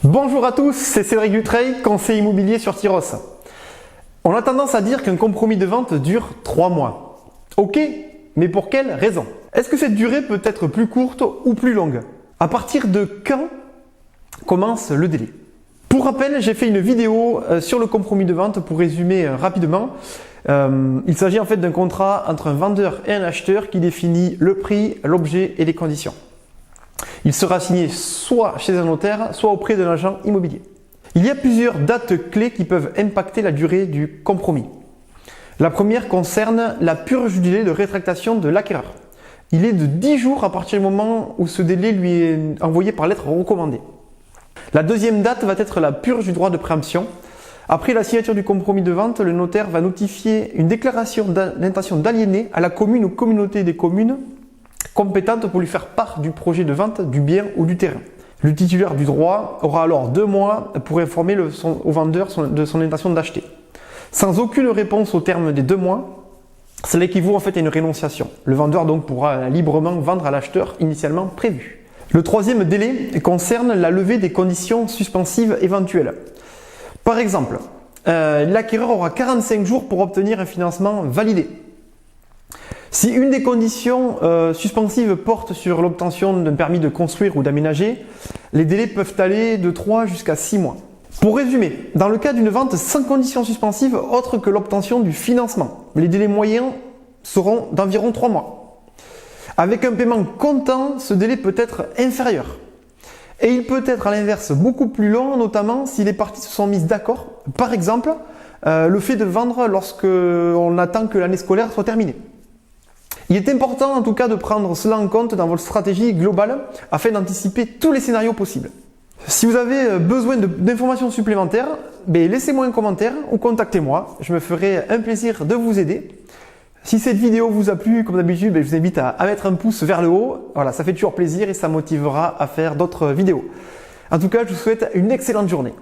Bonjour à tous, c'est Cédric Dutreil, conseiller immobilier sur Tyros. On a tendance à dire qu'un compromis de vente dure 3 mois. Ok, mais pour quelle raison? Est-ce que cette durée peut être plus courte ou plus longue? À partir de quand commence le délai? Pour rappel, j'ai fait une vidéo sur le compromis de vente pour résumer rapidement. Il s'agit en fait d'un contrat entre un vendeur et un acheteur qui définit le prix, l'objet et les conditions. Il sera signé soit chez un notaire, soit auprès d'un agent immobilier. Il y a plusieurs dates clés qui peuvent impacter la durée du compromis. La première concerne la purge du délai de rétractation de l'acquéreur. Il est de 10 jours à partir du moment où ce délai lui est envoyé par lettre recommandée. La deuxième date va être la purge du droit de préemption. Après la signature du compromis de vente, le notaire va notifier une déclaration d'intention d'aliéner à la commune ou communauté des communes compétente pour lui faire part du projet de vente du bien ou du terrain. Le titulaire du droit aura alors 2 mois pour informer au vendeur de son intention d'acheter. Sans aucune réponse au terme des 2 mois, cela équivaut en fait à une rénonciation. Le vendeur donc pourra librement vendre à l'acheteur initialement prévu. Le troisième délai concerne la levée des conditions suspensives éventuelles. Par exemple, l'acquéreur aura 45 jours pour obtenir un financement validé. Si une des conditions suspensives porte sur l'obtention d'un permis de construire ou d'aménager, les délais peuvent aller de 3 jusqu'à 6 mois. Pour résumer, dans le cas d'une vente sans condition suspensive autre que l'obtention du financement, les délais moyens seront d'environ 3 mois. Avec un paiement comptant, ce délai peut être inférieur. Et il peut être à l'inverse beaucoup plus long, notamment si les parties se sont mises d'accord. Par exemple, le fait de vendre lorsque on attend que l'année scolaire soit terminée. Il est important en tout cas de prendre cela en compte dans votre stratégie globale afin d'anticiper tous les scénarios possibles. Si vous avez besoin d'informations supplémentaires, laissez-moi un commentaire ou contactez-moi, je me ferai un plaisir de vous aider. Si cette vidéo vous a plu, comme d'habitude, je vous invite à mettre un pouce vers le haut, voilà, ça fait toujours plaisir et ça motivera à faire d'autres vidéos. En tout cas, je vous souhaite une excellente journée.